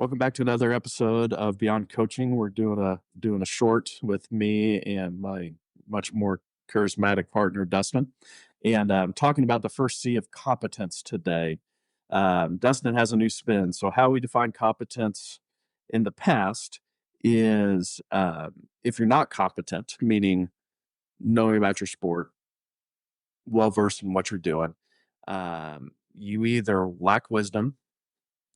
Welcome back to another episode of Beyond Coaching. We're doing a short with me and my much more charismatic partner Dustin, and talking about the first C of competence today. Dustin has a new spin. So how we define competence in the past is if you're not competent, meaning knowing about your sport, well versed in what you're doing, you either lack wisdom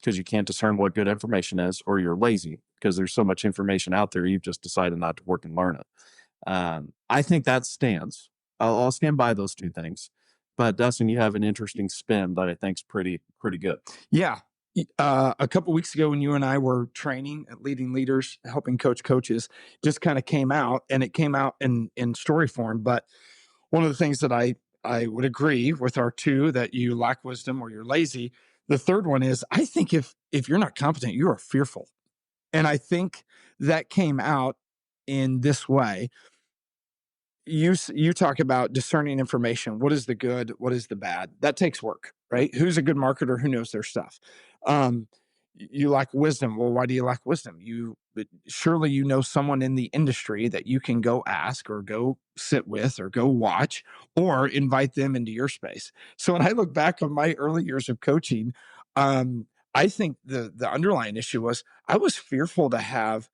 because you can't discern what good information is, or you're lazy because there's so much information out there, you've just decided not to work and learn it. I think that stands. I'll stand by those two things. But Dustin, you have an interesting spin that I think's pretty good. Yeah. A couple weeks ago when you and I were training at Leading Leaders, helping coach coaches, just kind of came out, and it came out in story form. But one of the things that I would agree with are two, that you lack wisdom or you're lazy. The third one is, I think if you're not competent, you are fearful. And I think that came out in this way. You talk about discerning information. What is the good? What is the bad? That takes work, right? Who's a good marketer? Who knows their stuff? You lack wisdom. Well, why do you lack wisdom? Surely you know someone in the industry that you can go ask or go sit with or go watch or invite them into your space. So when I look back on my early years of coaching, I think the underlying issue was I was fearful to have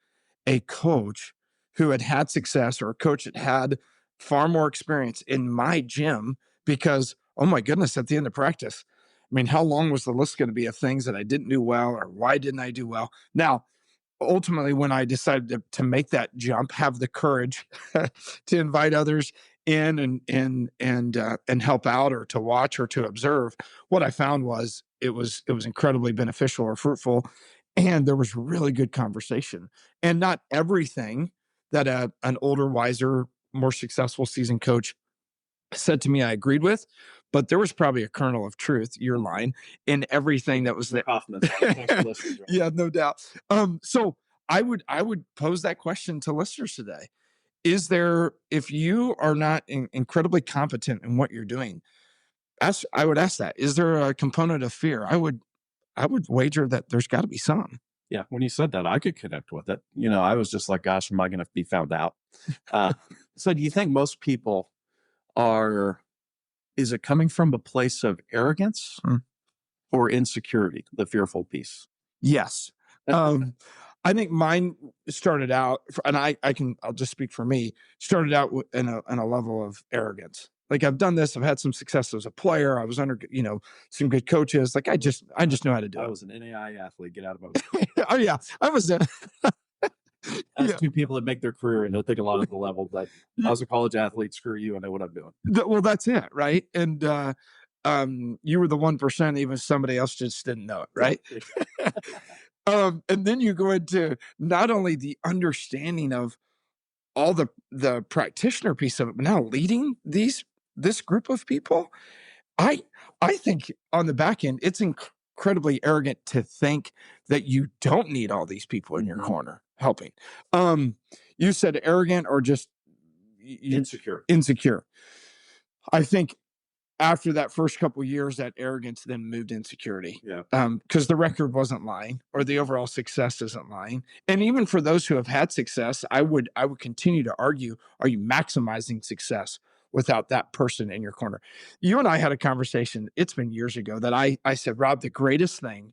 a coach who had had success, or a coach that had far more experience in my gym, because, oh my goodness, at the end of practice, I mean, how long was the list going to be of things that I didn't do well, or why didn't I do well? Now, ultimately, when I decided to make that jump, have the courage to invite others in and help out, or to watch, or to observe, what I found was it was incredibly beneficial or fruitful, and there was really good conversation. And not everything that an older, wiser, more successful, seasoned coach said to me I agreed with, but there was probably a kernel of truth, your line, in everything that was there. Thanks for listening. Yeah, no doubt. So I would pose that question to listeners today. Is there, if you are not incredibly competent in what you're doing, I would ask that. Is there a component of fear? I would wager that there's got to be some. Yeah, when you said that, I could connect with it. I was just like, gosh, am I going to be found out? So do you think most people is it coming from a place of arrogance or insecurity, the fearful piece? Yes. I think mine started out, and I'll just speak for me, started out in a level of arrogance. Like, I've done this, I've had some success as a player. I was under, some good coaches. Like, I just know how to do it. I was an NAI athlete. Get out of my way. Oh yeah. I was That's two people that make their career, and I think a lot of the level, but I was a college athlete. Screw you. I know what I'm doing. Well, that's it. Right. And, you were the 1%, even somebody else just didn't know it. Right. And then you go into not only the understanding of all the practitioner piece of it, but now leading this group of people. I think on the back end, it's incredibly arrogant to think that you don't need all these people in your corner helping. You said arrogant or just insecure. I think after that first couple of years, that arrogance then moved insecurity. Yeah. Because the record wasn't lying, or the overall success isn't lying. And even for those who have had success, I would continue to argue, are you maximizing success without that person in your corner? You and I had a conversation, it's been years ago, that I said, Rob, the greatest thing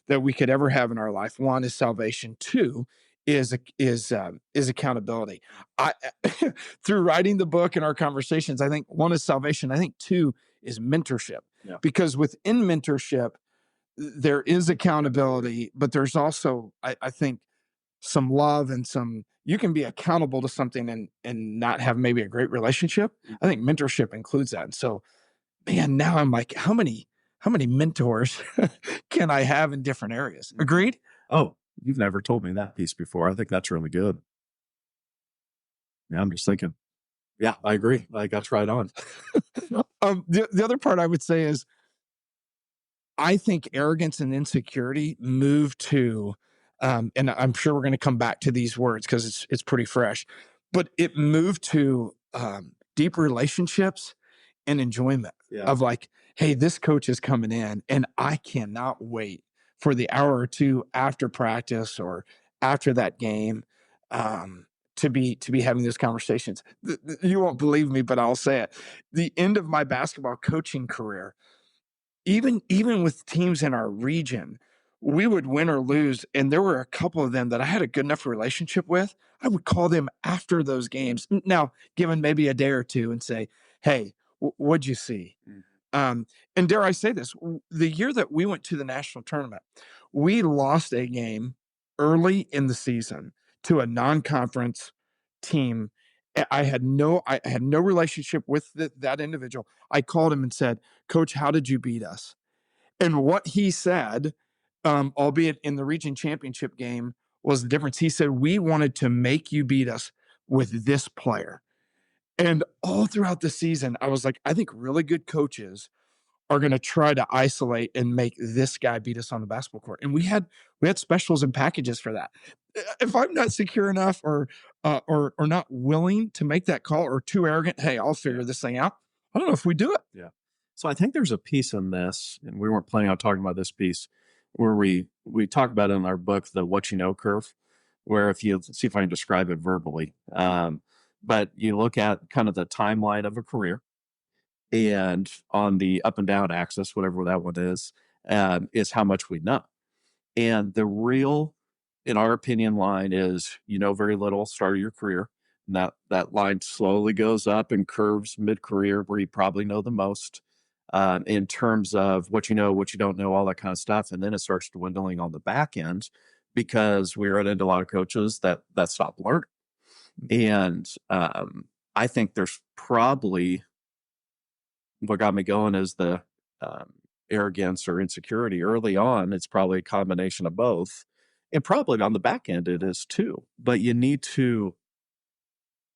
that we could ever have in our life, one, is salvation. Two, is accountability. Through writing the book and our conversations, I think one is salvation. I think two is mentorship. Yeah. Because within mentorship, there is accountability, but there's also, I think, some love and you can be accountable to something and not have maybe a great relationship. I think mentorship includes that. And so, man, now I'm like, how many mentors can I have in different areas? Agreed? Oh, you've never told me that piece before. I think that's really good. Yeah, I'm just thinking. Yeah, I agree. Like, that's right on. The other part I would say is, I think arrogance and insecurity move to, and I'm sure we're going to come back to these words because it's pretty fresh, but it moved to deep relationships and enjoyment of like, hey, this coach is coming in and I cannot wait for the hour or two after practice or after that game, um, to be having those conversations. You won't believe me, but I'll say it. The end of my basketball coaching career, even with teams in our region, we would win or lose, and there were a couple of them that I had a good enough relationship with. I would call them after those games. Now, given maybe a day or two, and say, "Hey, what'd you see?" Um, and dare I say this, the year that we went to the national tournament, we lost a game early in the season to a non-conference team. I had no relationship with that individual. I called him and said, "Coach, how did you beat us?" And what he said, albeit in the region championship game, was the difference. He said, "We wanted to make you beat us with this player." And all throughout the season, I was like, I think really good coaches are going to try to isolate and make this guy beat us on the basketball court. And we had specials and packages for that. If I'm not secure enough or not willing to make that call or too arrogant, hey, I'll figure this thing out. I don't know if we do it. Yeah. So I think there's a piece in this, and we weren't planning on talking about this piece, where we talk about it in our book, the what you know curve, where if you see if I can describe it verbally, but you look at kind of the timeline of a career, and on the up and down axis, whatever that one is how much we know. And the real, in our opinion, line is you know very little, start of your career. And that line slowly goes up and curves mid-career where you probably know the most in terms of what you know, what you don't know, all that kind of stuff. And then it starts dwindling on the back end because we run into a lot of coaches that stop learning. And I think there's probably what got me going is the um, arrogance or insecurity early on. It's probably a combination of both. And probably on the back end, it is too. But you need to,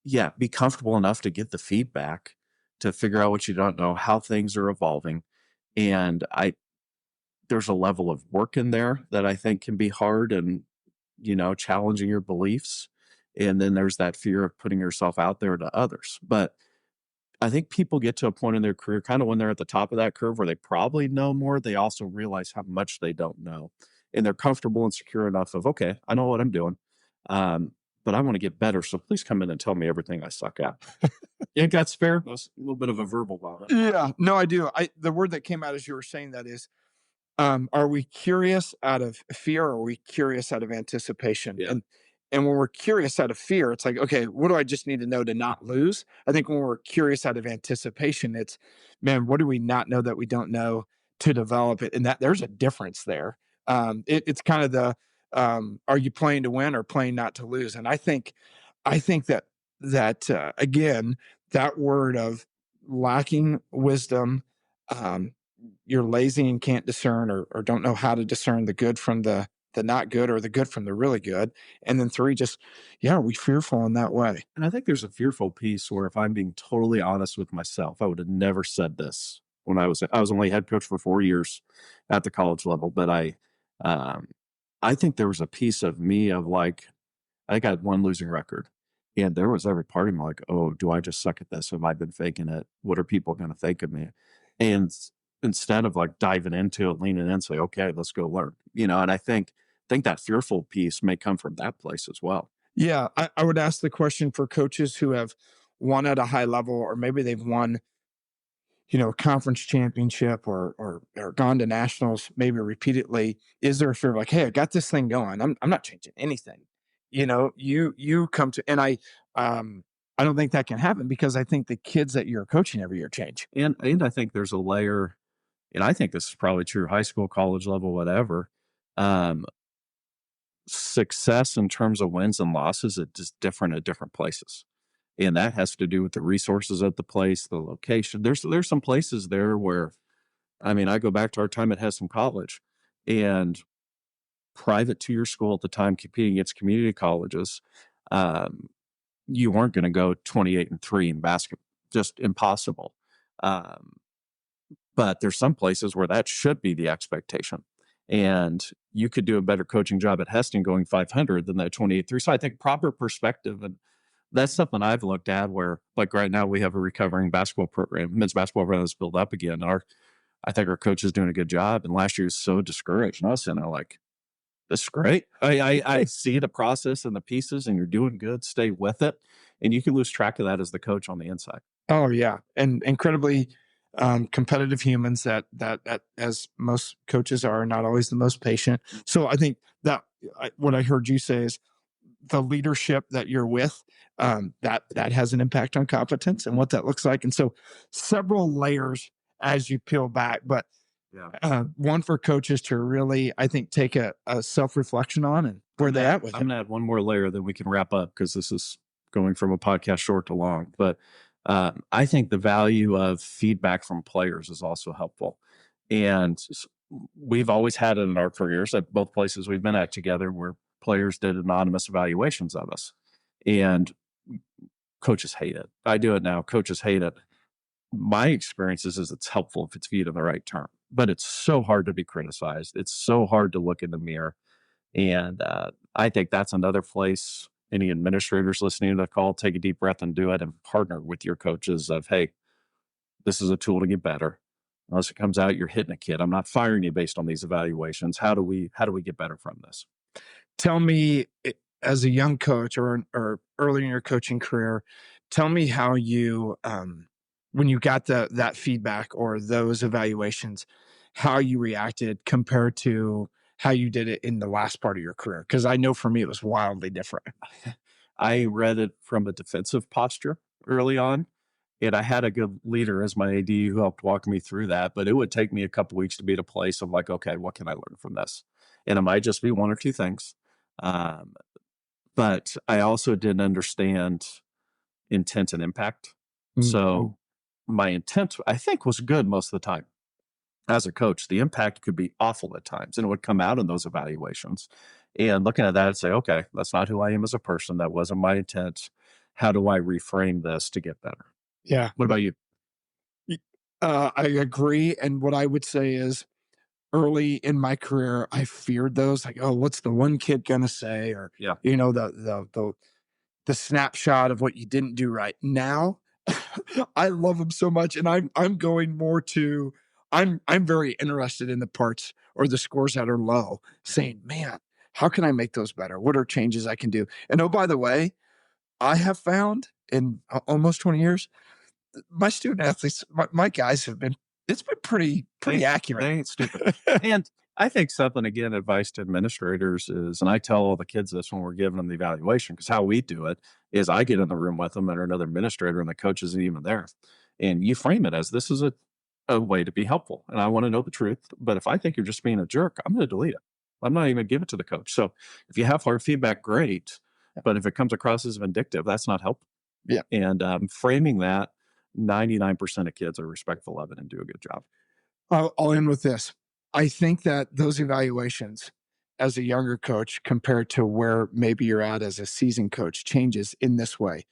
yeah, be comfortable enough to get the feedback to figure out what you don't know, how things are evolving. And there's a level of work in there that I think can be hard and, challenging your beliefs. And then there's that fear of putting yourself out there to others. But I think people get to a point in their career, kind of when they're at the top of that curve where they probably know more, they also realize how much they don't know. And they're comfortable and secure enough of, okay, I know what I'm doing. Um, but I want to get better. So please come in and tell me everything I suck at. Yeah, that's fair. That's a little bit of a verbal about it. Yeah, no, I do. The word that came out as you were saying that is, are we curious out of fear or are we curious out of anticipation? Yeah. And when we're curious out of fear, it's like, okay, what do I just need to know to not lose? I think when we're curious out of anticipation, it's, man, what do we not know that we don't know to develop it? And that there's a difference there. It's kind of are you playing to win or playing not to lose? And I think that again, that word of lacking wisdom, um, you're lazy and can't discern or don't know how to discern the good from the not good or the good from the really good. And then three, just, yeah, are we fearful in that way? And I think there's a fearful piece where if I'm being totally honest with myself, I would have never said this when I was only head coach for 4 years at the college level. But um, I think there was a piece of me of like, I think I had one losing record. And there was every part of me like, oh, do I just suck at this? Have I been faking it? What are people going to think of me? And instead of like diving into it, leaning in, say, okay, let's go learn, and I think that fearful piece may come from that place as well. Yeah, I would ask the question for coaches who have won at a high level, or maybe they've won, a conference championship or gone to nationals maybe repeatedly. Is there a fear of like, hey, I got this thing going. I'm not changing anything. You come to, and I don't think that can happen because I think the kids that you're coaching every year change. And I think there's a layer, and I think this is probably true high school, college level, whatever. Um, Success in terms of wins and losses is just different at different places. And that has to do with the resources at the place, the location. There's some places there where, I mean, I go back to our time at Heston College, and private to your school at the time competing against community colleges, um, you weren't going to go 28-3 in basketball, just impossible. Um, but there's some places where that should be the expectation. And you could do a better coaching job at Heston going 500 than that 28-3. So I think proper perspective, and that's something I've looked at where, like right now, we have a recovering basketball program, men's basketball program that's built up again. I think our coach is doing a good job. And last year was so discouraged. And us, and I'm like, this is great. I see the process and the pieces, and you're doing good. Stay with it. And you can lose track of that as the coach on the inside. Oh yeah, and incredibly competitive humans that as most coaches are not always the most patient. So I think that what I heard you say is the leadership that you're with, that has an impact on competence and what that looks like. And so several layers as you peel back, but Yeah. one for coaches to really, I think, take a self-reflection on and where they at with I'm it. going to add one more layer that we can wrap up because this is going from a podcast short to long. But I think the value of feedback from players is also helpful. And we've always had it in our careers at both places we've been at together where players did anonymous evaluations of us. And coaches hate it. I do it now. Coaches hate it. My experience is it's helpful if it's viewed in the right term, but it's so hard to be criticized. It's so hard to look in the mirror. And I think that's another place any administrators listening to the call, take a deep breath and do it, and partner with your coaches of, hey, this is a tool to get better. Unless it comes out, you're hitting a kid. I'm not firing you based on these evaluations. How do we get better from this? Tell me, as a young coach or early in your coaching career, tell me how you, when you got that feedback or those evaluations, how you reacted compared to how you did it in the last part of your career. Because I know for me, it was wildly different. I read it from a defensive posture early on. And I had a good leader as my AD who helped walk me through that. But it would take me a couple weeks to be at a place of like, okay, what can I learn from this? And it might just be one or two things. Um, but I also didn't understand intent and impact. So my intent, I think, was good most of the time. As a coach, the impact could be awful at times, and it would come out in those evaluations. And looking at that, I'd say, okay, that's not who I am as a person. That wasn't my intent. How do I reframe this to get better? Yeah. What about you? I agree. And what I would say is early in my career, I feared those like, oh, what's the one kid gonna say? Or, Yeah. the snapshot of what you didn't do right. Now, I love them so much, and I'm going more to I'm very interested in the parts or the scores that are low, saying, man, how can I make those better? What are changes I can do? And oh, by the way, I have found in almost 20 years, my student athletes, my guys have been it's been pretty accurate. They ain't stupid. And I think something, again, advice to administrators is, and I tell all the kids this when we're giving them the evaluation, because how we do it is I get in the room with them and another administrator and the coach isn't even there. And you frame it as this is a way to be helpful. And I want to know the truth. But if I think you're just being a jerk, I'm going to delete it. I'm not even going to give it to the coach. So if you have hard feedback, great. But if it comes across as vindictive, that's not helpful. Yeah. And framing that, 99% of kids are respectful of it and do a good job. I'll end with this. I think that those evaluations as a younger coach compared to where maybe you're at as a seasoned coach changes in this way.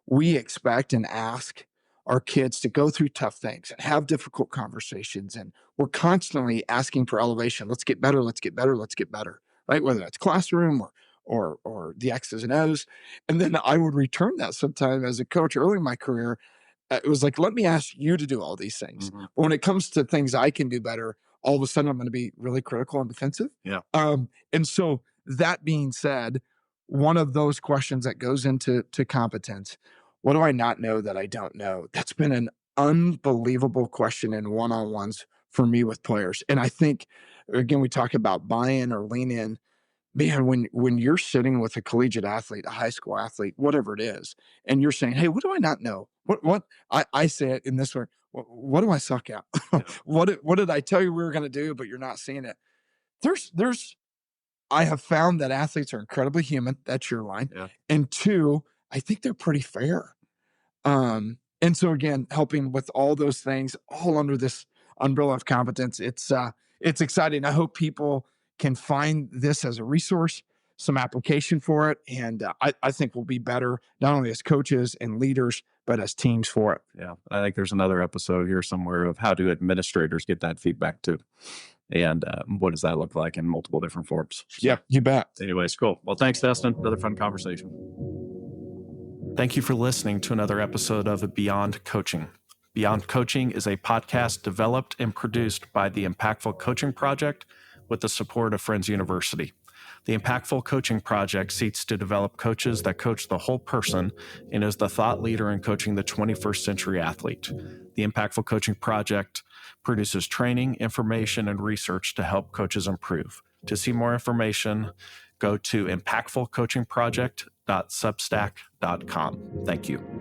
We expect and ask our kids to go through tough things and have difficult conversations. And we're constantly asking for elevation. Let's get better. Let's get better. Let's get better. Right. Whether that's classroom or the X's and O's. And then I would return that sometime as a coach early in my career. It was like, let me ask you to do all these things. Mhm. But when it comes to things I can do better, all of a sudden I'm going to be really critical and defensive. Yeah. And so that being said, one of those questions that goes into competence, what do I not know that I don't know? That's been an unbelievable question in one-on-ones for me with players. And I think, again, we talk about buy-in or lean in. Man, when you're sitting with a collegiate athlete, a high school athlete, whatever it is, and you're saying, "Hey, what do I not know? What?" I say it in this way: "What do I suck at? What did I tell you we were going to do, but you're not seeing it?" There's I have found that athletes are incredibly human. That's your line. Yeah. And two, I think they're pretty fair. And so again, helping with all those things, all under this umbrella of competence, it's exciting. I hope people can find this as a resource, some application for it, and I think we'll be better not only as coaches and leaders, but as teams for it. Yeah. I think there's another episode here somewhere of how do administrators get that feedback too. And what does that look like in multiple different forms? So, Yeah, you bet. anyways, cool. Well, thanks, Dustin. Another fun conversation. Thank you for listening to another episode of Beyond Coaching. Beyond Coaching is a podcast developed and produced by the Impactful Coaching Project with the support of Friends University. The Impactful Coaching Project seeks to develop coaches that coach the whole person and is the thought leader in coaching the 21st century athlete. The Impactful Coaching Project produces training, information, and research to help coaches improve. To see more information, go to impactfulcoachingproject.substack.com. Thank you.